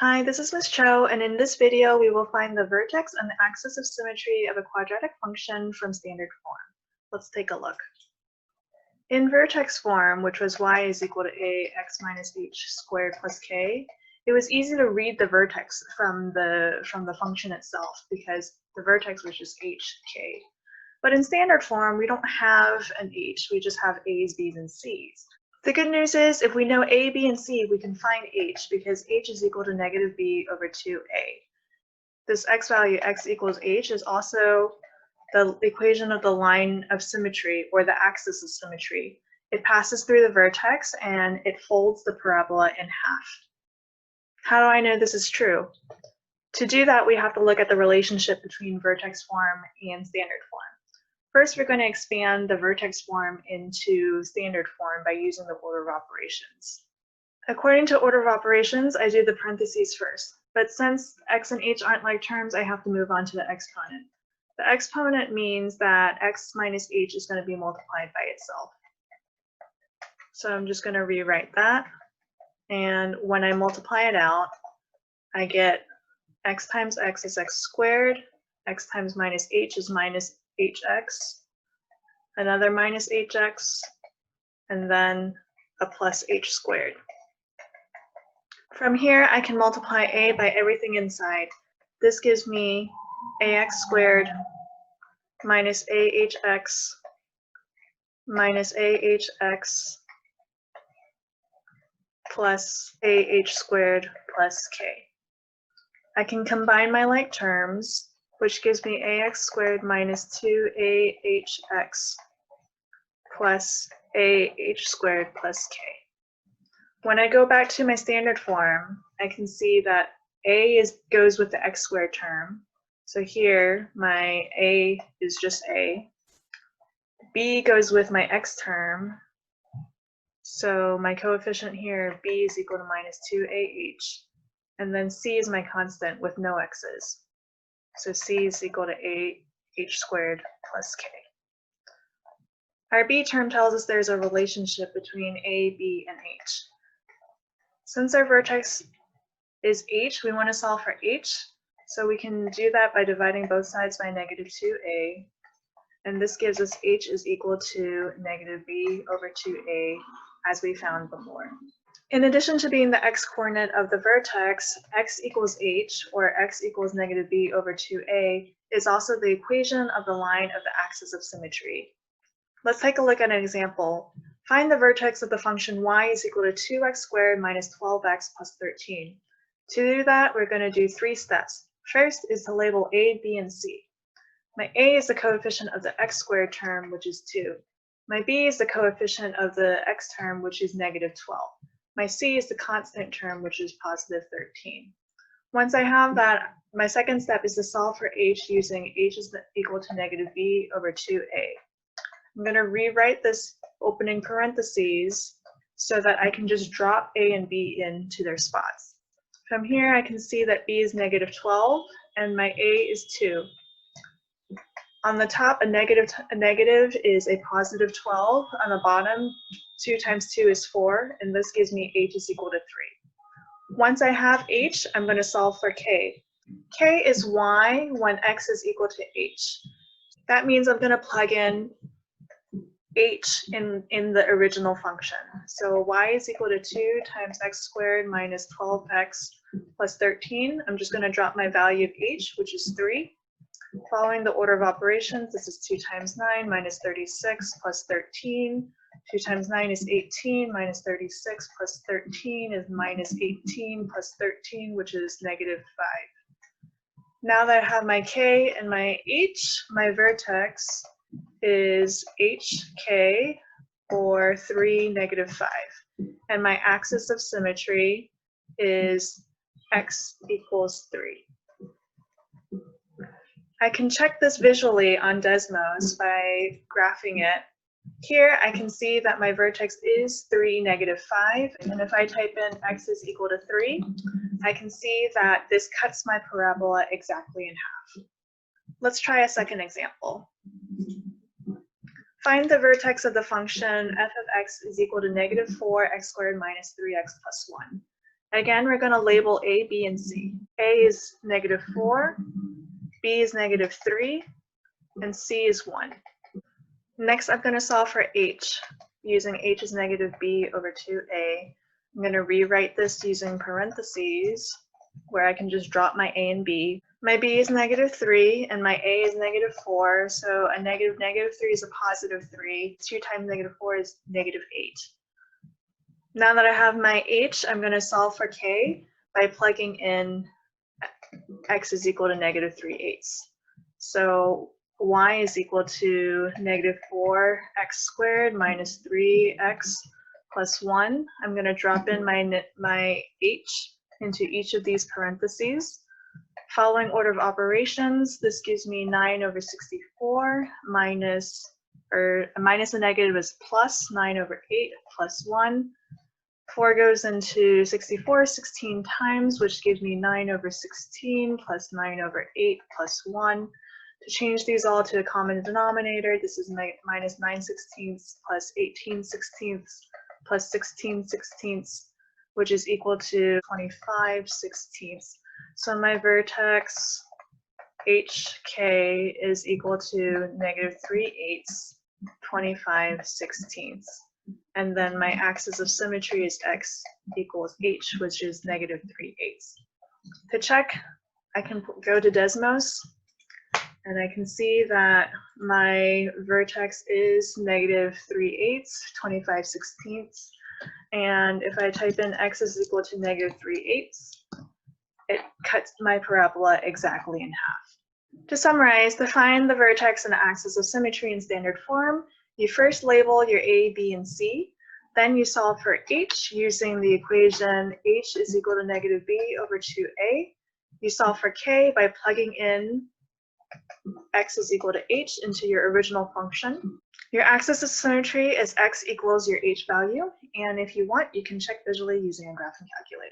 Hi, this is Ms. Cho, and in this video we will find the vertex and the axis of symmetry of a quadratic function from standard form. Let's take a look. In vertex form, which was y is equal to ax minus h squared plus k, it was easy to read the vertex from the function itself because the vertex was just hk. But in standard form, we don't have an h, we just have a's, b's, and c's. The good news is if we know a, b, and c, we can find h because h is equal to negative b over 2a. This x value, x equals h, is also the equation of the line of symmetry or the axis of symmetry. It passes through the vertex and it folds the parabola in half. How do I know this is true? To do that, we have to look at the relationship between vertex form and standard form. First, we're going to expand the vertex form into standard form by using the order of operations. According to order of operations, I do the parentheses first, but since x and h aren't like terms, I have to move on to the exponent. The exponent means that x minus h is going to be multiplied by itself. So I'm just going to rewrite that, and when I multiply it out, I get x times x is x squared, x times minus h is minus hx, another minus hx, and then a plus h squared. From here, I can multiply a by everything inside. This gives me ax squared minus ahx minus ahx plus ah squared plus k. I can combine my like terms, which gives me ax squared minus 2ahx plus ah squared plus k. When I go back to my standard form, I can see that a goes with the x squared term. So here, my a is just a. B goes with my x term. So my coefficient here, b is equal to minus 2ah. And then c is my constant with no x's. So c is equal to ah squared plus k. Our b term tells us there's a relationship between a, b, and h. Since our vertex is h, we want to solve for h. So we can do that by dividing both sides by negative 2a. And this gives us h is equal to negative b over 2a, as we found before. In addition to being the x-coordinate of the vertex, x equals h, or x equals negative b over 2a, is also the equation of the line of the axis of symmetry. Let's take a look at an example. Find the vertex of the function y is equal to 2x squared minus 12x plus 13. To do that, we're going to do 3 steps. First is to label a, b, and c. My a is the coefficient of the x squared term, which is 2. My b is the coefficient of the x term, which is negative 12. My c is the constant term, which is positive 13. Once I have that, my second step is to solve for h using h is equal to negative b over 2a. I'm going to rewrite this opening parentheses so that I can just drop a and b into their spots. From here, I can see that b is negative 12 and my a is 2. On the top, a negative is a positive 12. On the bottom, 2 times 2 is 4, and this gives me h is equal to 3. Once I have h, I'm going to solve for k. K is y when x is equal to h. That means I'm going to plug in h in the original function. So y is equal to 2 times x squared minus 12x plus 13. I'm just going to drop my value of h, which is 3. Following the order of operations, this is 2 times 9 minus 36 plus 13. 2 times 9 is 18 minus 36 plus 13 is minus 18 plus 13, which is negative 5. Now that I have my k and my h, my vertex is hk, or 3, negative 5. And my axis of symmetry is x equals 3. I can check this visually on Desmos by graphing it. Here I can see that my vertex is 3, negative 5, and if I type in x is equal to 3, I can see that this cuts my parabola exactly in half. Let's try a second example. Find the vertex of the function f of x is equal to negative 4x squared minus 3x plus 1. Again, we're going to label A, B, and C. A is -4, B is -3, and C is 1. Next, I'm going to solve for H, using H is -b over 2a. I'm going to rewrite this using parentheses, where I can just drop my a and b. My b is -3, and my a is -4, so a -3 is a +3. 2 times -4 is -8. Now that I have my h, I'm going to solve for k by plugging in x is equal to -3/8. So y is equal to -4x squared minus 3x plus 1. I'm going to drop in my h into each of these parentheses. Following order of operations, this gives me 9 over 64 minus the negative is plus 9 over 8 plus 1. 4 goes into 64 16 times, which gives me 9 over 16 plus 9 over 8 plus 1. To change these all to a common denominator, this is minus 9/16 plus 18/16 plus 16/16, which is equal to 25/16. So my vertex HK is equal to -3/8, 25/16. And then my axis of symmetry is x equals h, which is -3/8. To check, I can go to Desmos, and I can see that my vertex is -3/8, 25/16. And if I type in x is equal to -3/8, it cuts my parabola exactly in half. To summarize, to find the vertex and axis of symmetry in standard form, you first label your a, b, and c. Then you solve for h using the equation h is equal to -b over 2a. You solve for k by plugging in x is equal to h into your original function. Your axis of symmetry is x equals your h value, and if you want, you can check visually using a graphing calculator.